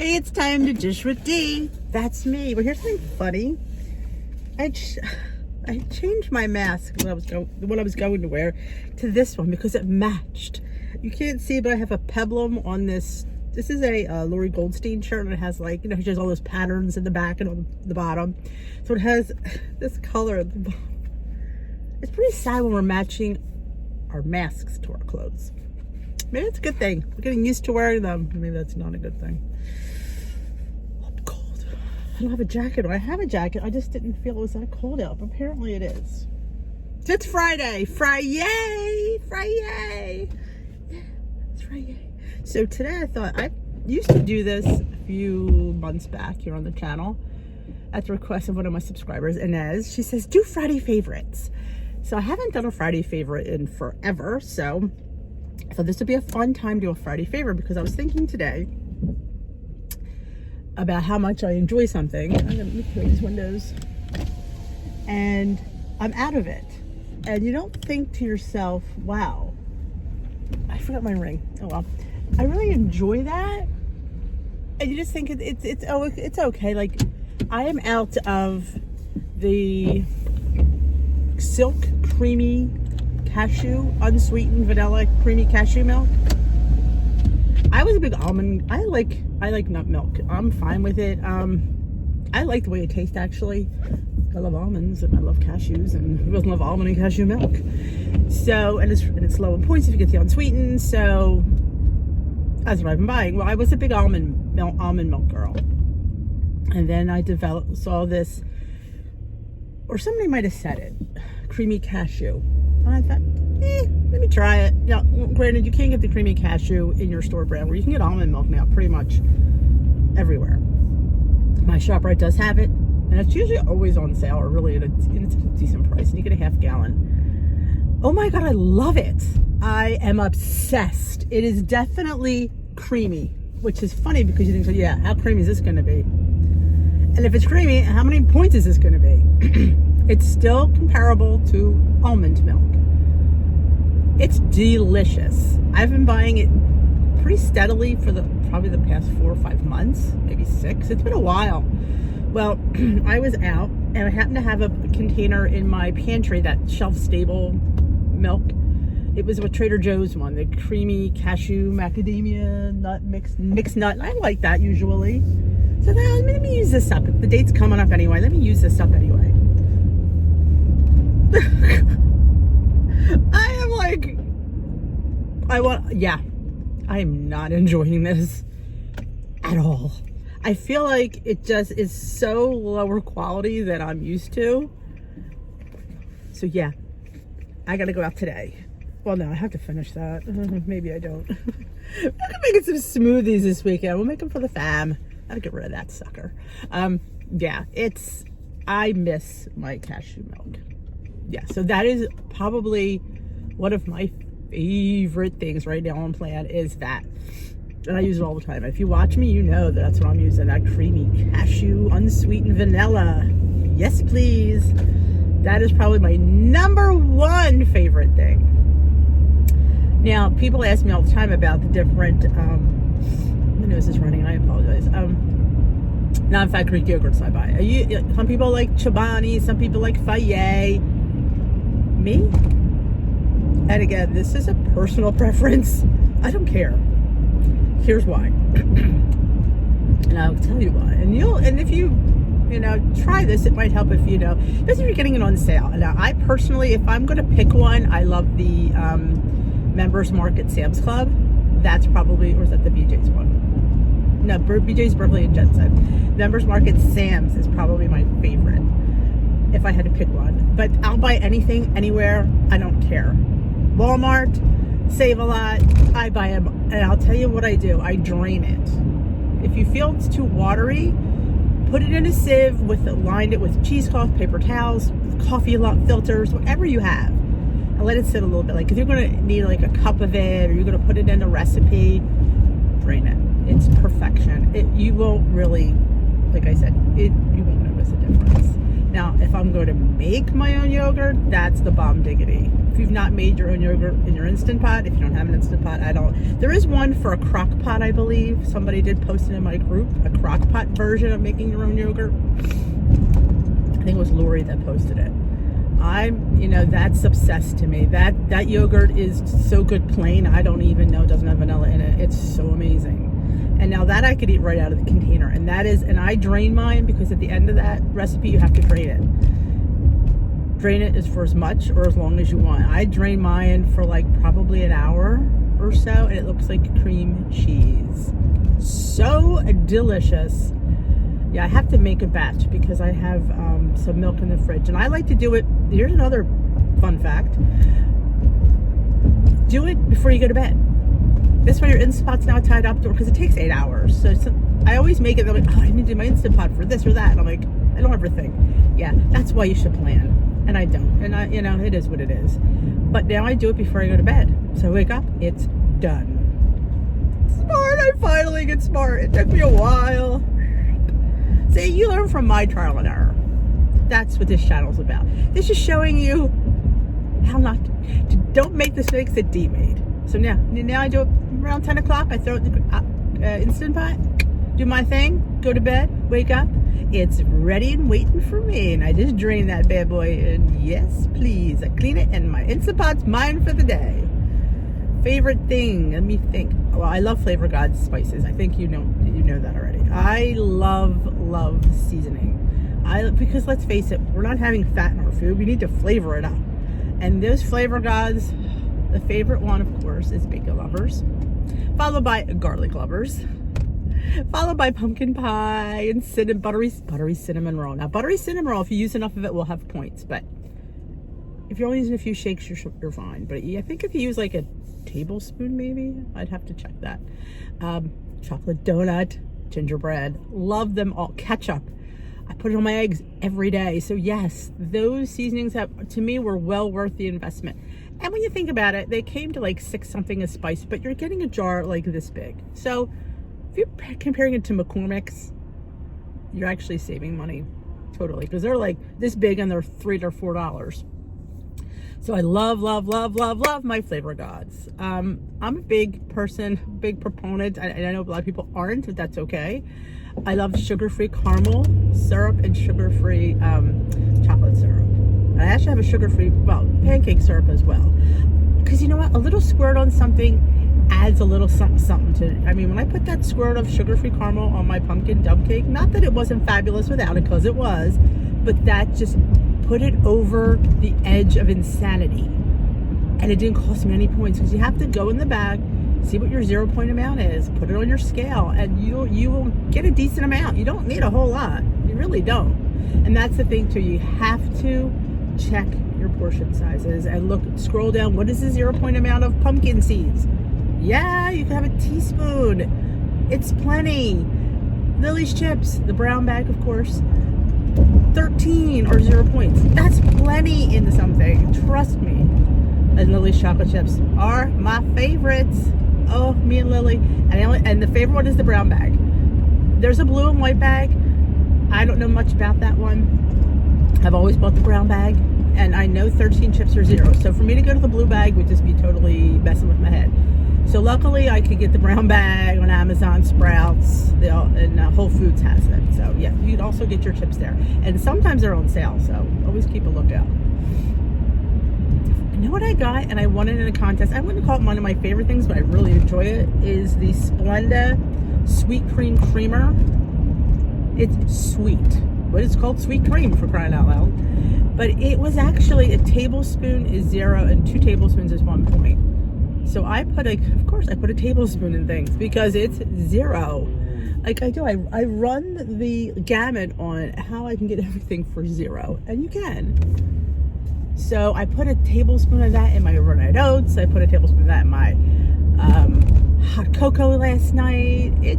Hey, it's time to dish with D. That's me. Well, here's something funny. I changed my mask when I was going to wear to this one because it matched. You can't see, but I have a peplum on this. This is a Lori Goldstein shirt, and it has, like, you know, she has all those patterns in the back and on the bottom. So it has this color at the bottom. It's pretty sad when we're matching our masks to our clothes. Maybe it's a good thing. We're getting used to wearing them. Maybe that's not a good thing. I'm cold. I don't have a jacket. I have a jacket. I just didn't feel it was that cold out. But apparently it is. So it's Friday. Friday. Friday. Yeah, it's Friday. So today I thought, I used to do this a few months back here on the channel at the request of one of my subscribers, Inez. She says, do Friday favorites. So I haven't done a Friday favorite in forever. So this would be a fun time to do a Friday favorite, because I was thinking today about how much I enjoy something. I'm going to close these windows. And I'm out of it. And you don't think to yourself, wow, I forgot my ring. Oh well. I really enjoy that. And you just think it's okay. Like, I am out of the silk creamy cashew, unsweetened vanilla creamy cashew milk. I was a big almond. I like nut milk. I'm fine with it. I like the way it tastes, actually. I love almonds and I love cashews, and who doesn't love almond and cashew milk? So, and it's low in points if you get the unsweetened. So that's what I've been buying. Well, I was a big almond milk girl, and then I saw this, or somebody might have said it, creamy cashew. And I thought, let me try it. Now, granted, you can't get the creamy cashew in your store brand, where you can get almond milk now pretty much everywhere. My ShopRite does have it, and it's usually always on sale, or really it's a decent price, and you get a half gallon. Oh my God, I love it. I am obsessed. It is definitely creamy, which is funny because you think, so yeah, how creamy is this going to be? And if it's creamy, how many points is this going to be? It's still comparable to almond milk. It's delicious. I've been buying it pretty steadily for probably the past 4 or 5 months, maybe 6. It's been a while. Well, I was out and I happened to have a container in my pantry, that shelf-stable milk. It was a Trader Joe's one, the creamy cashew macadamia nut mixed nut. I like that usually. So then, let me use this up. The date's coming up anyway. Let me use this up anyway. I am not enjoying this at all. I feel like it just is so lower quality than I'm used to. So yeah, I gotta go out today. Well, no, I have to finish that. Maybe I don't. I'm making some smoothies this weekend. We'll make them for the fam. Gotta get rid of that sucker. Yeah, I miss my cashew milk. Yeah, so that is probably one of my favorite things right now on plan, is that. And I use it all the time. If you watch me, you know that's what I'm using, that creamy cashew unsweetened vanilla. Yes, please. That is probably my #1 favorite thing. Now, people ask me all the time about the different, my nose is running, I apologize, non-factory yogurts I buy. Some people like Chobani, some people like Fayet. Me? And again, this is a personal preference. I don't care. Here's why. And I'll tell you why. And if you try this, it might help if especially if you're getting it on sale. Now, I personally, if I'm going to pick one, I love the Members Market Sam's Club. That's probably, or is that the BJ's one? No, BJ's Berkeley and Jensen. Members Market Sam's is probably my favorite if I had to pick one. But I'll buy anything, anywhere. I don't care. Walmart, Save a Lot. I buy them, and I'll tell you what I do. I drain it. If you feel it's too watery, put it in a sieve lined it with cheesecloth, paper towels, coffee filters, whatever you have, and let it sit a little bit. Like, if you're going to need like a cup of it, or you're going to put it in a recipe, drain it. It's perfection. You won't really, like I said, you won't notice a difference. Now, if I'm going to make my own yogurt, that's the bomb diggity. If you've not made your own yogurt in your Instant Pot, if you don't have an Instant Pot, there is one for a crock pot, I believe. Somebody did post it in my group, a crock pot version of making your own yogurt. I think it was Lori that posted it. That's obsessed to me. That yogurt is so good plain. I don't even know, it doesn't have vanilla in it. It's so amazing. And now that I could eat right out of the container. And I drain mine because at the end of that recipe, you have to drain it. Drain it is for as much or as long as you want. I drain mine for like probably an hour or so, and it looks like cream cheese. So delicious. Yeah, I have to make a batch because I have some milk in the fridge. And I like to do it, here's another fun fact. Do it before you go to bed. This way your Instant Pot's now tied up because it takes 8 hours. So I always make it, I'm like, I need to do my Instant Pot for this or that. And I'm like, I don't ever think. Yeah, that's why you should plan. And I don't. And it is what it is. But now I do it before I go to bed. So I wake up, it's done. Smart, I finally get smart. It took me a while. See, you learn from my trial and error. That's what this channel's about. This is showing you how don't make the mistakes that Dee made. So now I do it around 10 o'clock. I throw it in the Instant Pot, do my thing, go to bed, wake up. It's ready and waiting for me. And I just drain that bad boy. And yes, please. I clean it and my Instant Pot's mine for the day. Favorite thing, let me think. Well, I love Flavor God's spices. I think you know that already. I love seasoning. Because let's face it, we're not having fat in our food. We need to flavor it up. And those Flavor Gods, the favorite one, of course, is bacon lovers, followed by garlic lovers, followed by pumpkin pie and buttery cinnamon roll. Now, buttery cinnamon roll, if you use enough of it, will have points. But if you're only using a few shakes, you're fine. But I think if you use like a tablespoon, maybe, I'd have to check that. Chocolate donut, gingerbread, love them all. Ketchup, I put it on my eggs every day. So yes, those seasonings to me were well worth the investment. And when you think about it, they came to like $6 something a spice, but you're getting a jar like this big. So if you're comparing it to McCormick's, you're actually saving money totally, because they're like this big and they're $3 to $4. So I love my Flavor Gods. I'm a big person, big proponent. I know a lot of people aren't, but that's okay. I love sugar-free caramel syrup and sugar-free chocolate syrup. I actually have a sugar-free, pancake syrup as well. Because you know what? A little squirt on something adds a little something to it. I mean, when I put that squirt of sugar-free caramel on my pumpkin dump cake, not that it wasn't fabulous without it, because it was, but that just put it over the edge of insanity. And it didn't cost me any points, because you have to go in the bag, see what your 0 point amount is, put it on your scale, and you will get a decent amount. You don't need a whole lot. You really don't. And that's the thing too. You have to check your portion sizes and scroll down. What is the 0 point amount of pumpkin seeds? Yeah, you can have a teaspoon. It's plenty. Lily's chips, the brown bag, of course, 13 or 0 points. That's plenty into something. Trust me. And Lily's chocolate chips are my favorites. Oh, me and Lily. And the favorite one is the brown bag. There's a blue and white bag. I don't know much about that one. I've always bought the brown bag, and I know 13 chips are 0. So for me to go to the blue bag would just be totally messing with my head. So luckily I could get the brown bag on Amazon, Sprouts, and Whole Foods has it. So yeah, you'd also get your chips there. And sometimes they're on sale, so always keep a lookout. You know what I got, and I won it in a contest. I wouldn't call it one of my favorite things, but I really enjoy it, is the Splenda Sweet Cream Creamer. It's sweet, but it's called sweet cream, for crying out loud. But it was actually, a tablespoon is 0 and 2 tablespoons is 1 point. So I put a tablespoon in things because it's 0. Like I do, I run the gamut on how I can get everything for 0, and you can. So I put a tablespoon of that in my overnight oats. I put a tablespoon of that in my hot cocoa last night. I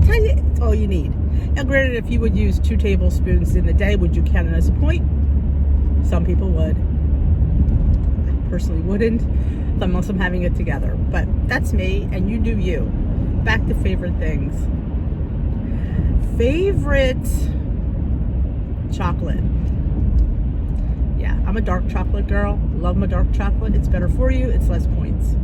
tell you, it's all you need. Now, granted, if you would use 2 tablespoons in the day, would you count it as a point? Some people would. I personally wouldn't, unless I'm having it together. But that's me, and you do you. Back to favorite things. Favorite chocolate. yeah, I'm a dark chocolate girl. Love my dark chocolate. It's better for you. It's less points.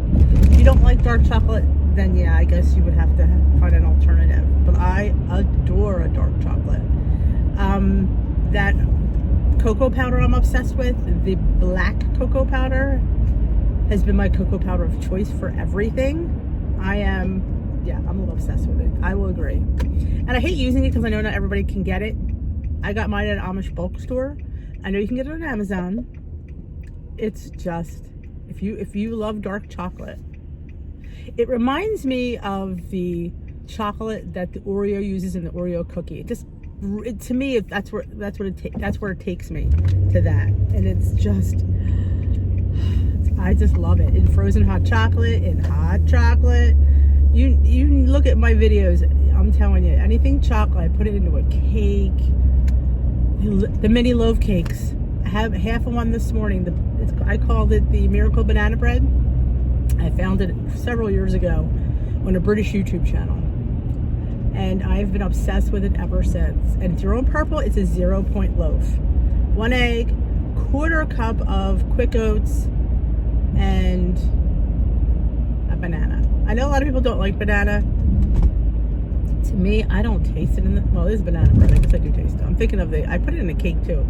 If you don't like dark chocolate, then yeah, I guess you would have to find an alternative. But I adore a dark chocolate. That cocoa powder I'm obsessed with, the black cocoa powder, has been my cocoa powder of choice for everything. I'm a little obsessed with it. I will agree. And I hate using it because I know not everybody can get it. I got mine at an Amish bulk store. I know you can get it on Amazon. It's just, if you love dark chocolate, it reminds me of the chocolate that the Oreo uses in the Oreo cookie. To me, that's where it takes me to that, and it's just, I just love it. In frozen hot chocolate, in hot chocolate. You look at my videos. I'm telling you, anything chocolate, I put it into a cake. The mini loaf cakes. I have half of one this morning. I called it the Miracle Banana Bread. I found it several years ago on a British YouTube channel. And I've been obsessed with it ever since. And it's your own purple. It's a 0-point loaf. 1 egg, quarter cup of quick oats, and a banana. I know a lot of people don't like banana. To me, I don't taste it well, it is banana bread. I guess I do taste it. I'm thinking of I put it in a cake too.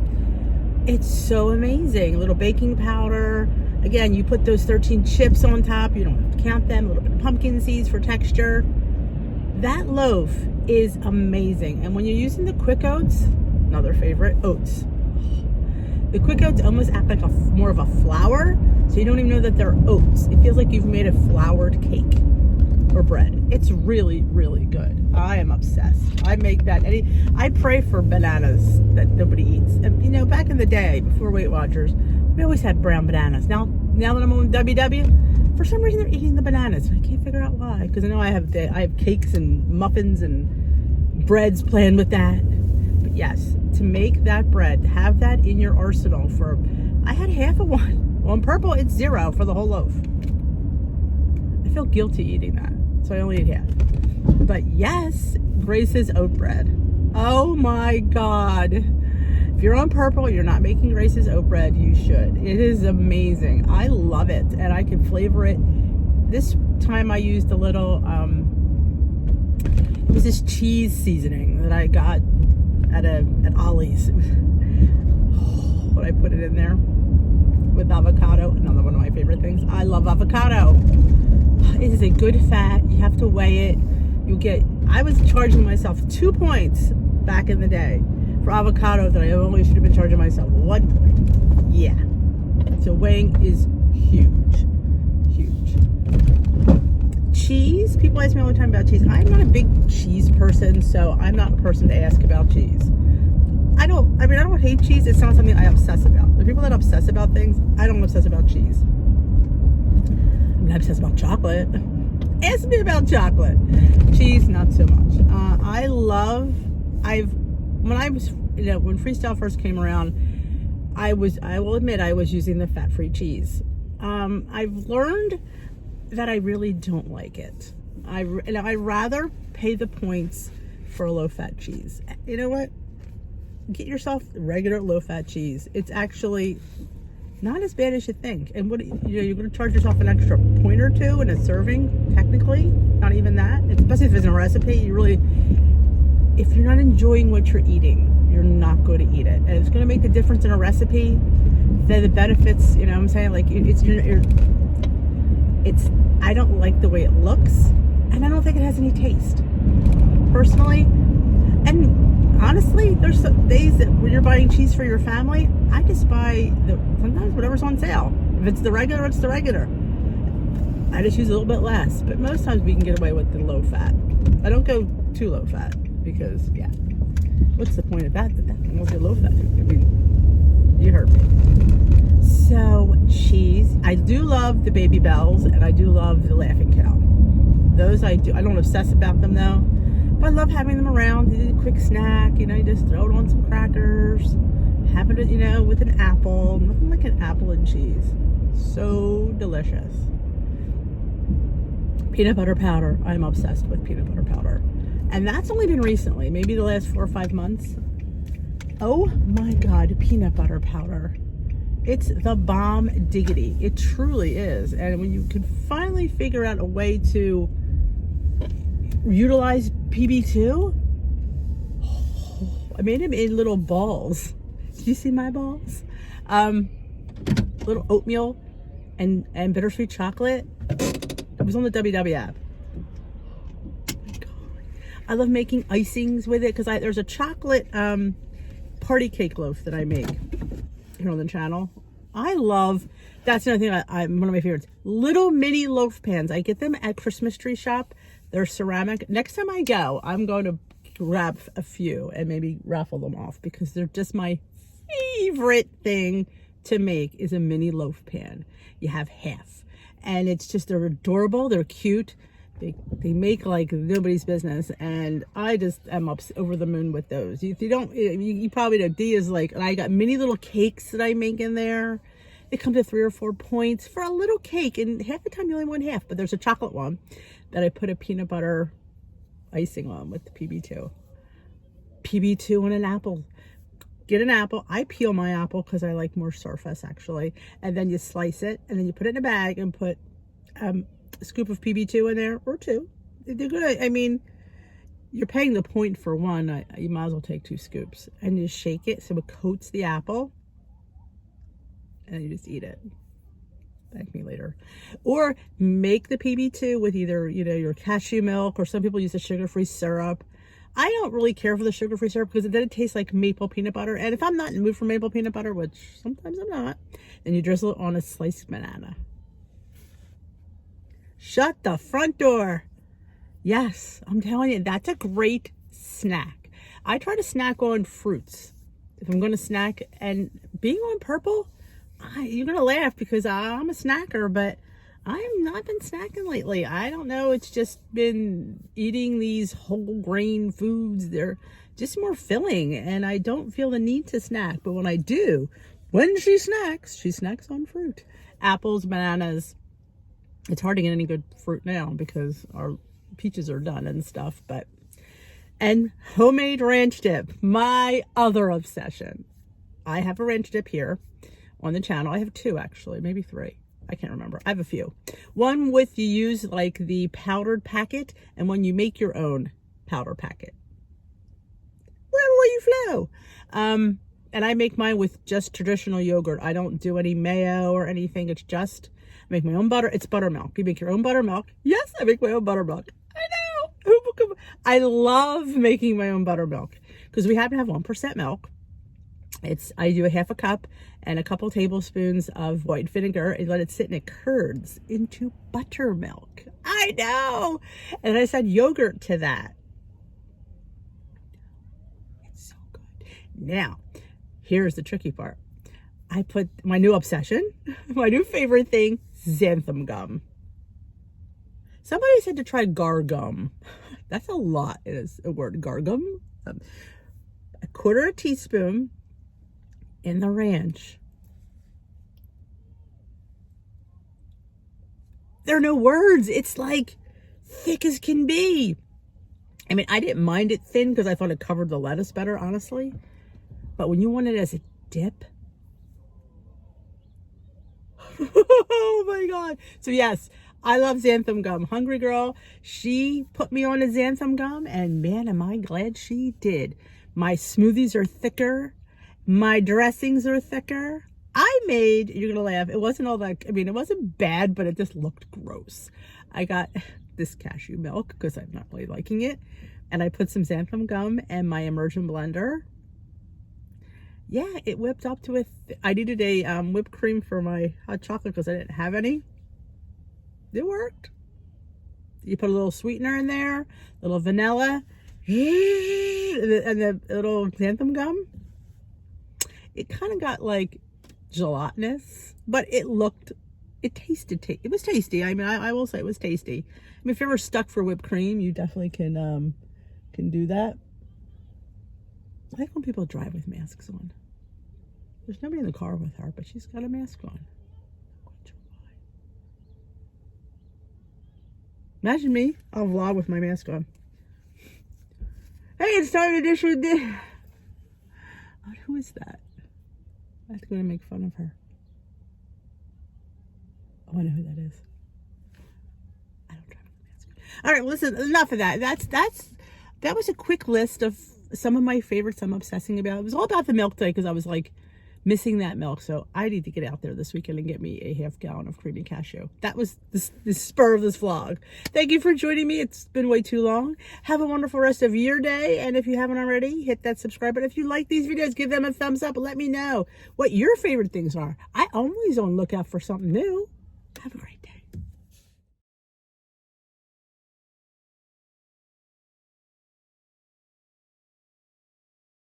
It's so amazing. A little baking powder. Again, you put those 13 chips on top. You don't have to count them. A little bit of pumpkin seeds for texture. That loaf is amazing. And when you're using the quick oats, another favorite, oats. The quick oats almost act like more of a flour, so you don't even know that they're oats. It feels like you've made a floured cake or bread. It's really, really good. I am obsessed. I make that. I pray for bananas that nobody eats. And back in the day, before Weight Watchers, we always had brown bananas. Now that I'm on WW, for some reason they're eating the bananas. And I can't figure out why. Because I know I have cakes and muffins and breads planned with that. But yes, to make that bread, have that in your arsenal I had half of one. On purple, it's 0 for the whole loaf. I feel guilty eating that, so I only ate half. But yes, Grace's oat bread. Oh my God. If you're on purple, you're not making Grace's oat bread, you should. It is amazing. I love it, and I can flavor it. This time I used a little, it was this cheese seasoning that I got at Ollie's. But I put it in there with avocado, another one of my favorite things. I love avocado. It is a good fat. You have to weigh it. I was charging myself 2 points back in the day for avocado that I only should have been charging myself 1 point. Yeah. So weighing is huge. Huge. Cheese. People ask me all the time about cheese. I'm not a big cheese person, so I'm not a person to ask about cheese. I don't hate cheese. It's not something I obsess about. The people that obsess about things, I don't obsess about cheese. I'm obsessed about chocolate. Ask me about chocolate. Cheese, not so much. When Freestyle first came around, I will admit I was using the fat-free cheese. I've learned that I really don't like it. I'd rather pay the points for a low-fat cheese. You know what? Get yourself regular low-fat cheese. It's actually not as bad as you think. And you're going to charge yourself an extra point or two in a serving, technically. Not even that. Especially if it's in a recipe, if you're not enjoying what you're eating, you're not going to eat it. And it's going to make the difference in a recipe. The benefits, you know what I'm saying? Like, I don't like the way it looks, and I don't think it has any taste, personally. And honestly, there's some days that when you're buying cheese for your family, I just buy sometimes whatever's on sale. If it's the regular, it's the regular. I just use a little bit less, but most times we can get away with the low fat. I don't go too low fat because, yeah, what's the point of that? That won't be low fat. I mean, you heard me. So, cheese. I do love the Baby Bells, and I do love the Laughing Cow. Those I do. I don't obsess about them though. But I love having them around. It's a quick snack, you just throw it on some crackers, have it, with an apple. Nothing like an apple and cheese. So delicious. Peanut butter powder. I'm obsessed with peanut butter powder. And that's only been recently, maybe the last 4 or 5 months. Oh my God, peanut butter powder. It's the bomb diggity. It truly is. And when you can finally figure out a way to utilize PB2, I made him in little balls. Did you see my balls? Little oatmeal and bittersweet chocolate. It was on the WW app. I love making icings with it because there's a chocolate party cake loaf that I make here on the channel. I love, that's another thing, one of my favorites. Little mini loaf pans. I get them at Christmas Tree Shop. They're ceramic. Next time I go, I'm going to grab a few and maybe raffle them off because they're just my favorite thing to make is a mini loaf pan. You have half. And it's just, they're adorable. They're cute. They make like nobody's business, and I just am up over the moon with those. You probably know, D is like, and I got mini little cakes that I make in there. They come to 3 or 4 points for a little cake, and half the time you only want half, but there's a chocolate one that I put a peanut butter icing on with the PB2. PB2 on an apple. Get an apple. I peel my apple because I like more surface actually, and then you slice it, and then you put it in a bag and put a scoop of PB2 in there, or 2. They're good. I mean, you're paying the point for one. You might as well take 2 scoops, and you shake it so it coats the apple, and then you just eat it. Thank me later. Or make the PB2 with either, your cashew milk, or some people use the sugar-free syrup. I don't really care for the sugar-free syrup because then it tastes like maple peanut butter. And if I'm not in the mood for maple peanut butter, which sometimes I'm not, then you drizzle it on a sliced banana. Shut the front door. Yes, I'm telling you, that's a great snack. I try to snack on fruits if I'm going to snack, and being on purple, you're going to laugh because I'm a snacker, but I've not been snacking lately. I don't know. It's just been eating these whole grain foods. They're just more filling, and I don't feel the need to snack. But when I do, when she snacks on fruit. Apples, bananas. It's hard to get any good fruit now because our peaches are done and stuff, and homemade ranch dip, my other obsession. I have a ranch dip here on the channel. I have 2 actually, maybe 3. I can't remember. I have a few. One with you use like the powdered packet, and one you make your own powder packet. Whatever way you flow. And I make mine with just traditional yogurt. I don't do any mayo or anything. It's just, I make my own butter. It's buttermilk. You make your own buttermilk. Yes, I make my own buttermilk. I know. I love making my own buttermilk because we happen to have 1% milk. I do a half a cup and a couple tablespoons of white vinegar and let it sit, and it curds into buttermilk. I know. And I said yogurt to that. It's so good. Now, here's the tricky part. I put my new obsession, my new favorite thing, xanthan gum. Somebody said to try gargum. That's a lot. It is a word, gargum. A 1/4 teaspoon in the ranch. There are no words. It's like thick as can be. I mean, I didn't mind it thin because I thought it covered the lettuce better, honestly. But when you want it as a dip, oh my God. So yes, I love xanthan gum. Hungry girl, she put me on a xanthan gum, and man, am I glad she did. My smoothies are thicker. My dressings are thicker. You're gonna laugh, it wasn't all that, I mean, it wasn't bad, but it just looked gross. I got this cashew milk because I'm not really liking it, and I put some xanthan gum and my immersion blender. Yeah, it whipped up to I needed a whipped cream for my hot chocolate because I didn't have any. It worked. You put a little sweetener in there, a little vanilla, and the little xanthan gum. It kind of got like gelatinous, but it was tasty. I mean, I will say it was tasty. I mean, if you're ever stuck for whipped cream, you definitely can do that. I like when people drive with masks on. There's nobody in the car with her, but she's got a mask on. Imagine me, I'll vlog with my mask on. Hey, it's time to dish with this. Oh, who is that? I have to go and make fun of her. Oh, I know who that is. I don't try to. All right, well, listen, enough of that. That was a quick list of some of my favorites I'm obsessing about. It was all about the milk today because I was like missing that milk. So I need to get out there this weekend and get me a half gallon of creamy cashew. That was the spur of this vlog. Thank you for joining me. It's been way too long. Have a wonderful rest of your day. And if you haven't already, hit that subscribe button. If you like these videos, give them a thumbs up and let me know what your favorite things are. I always on the lookout for something new. Have a great day.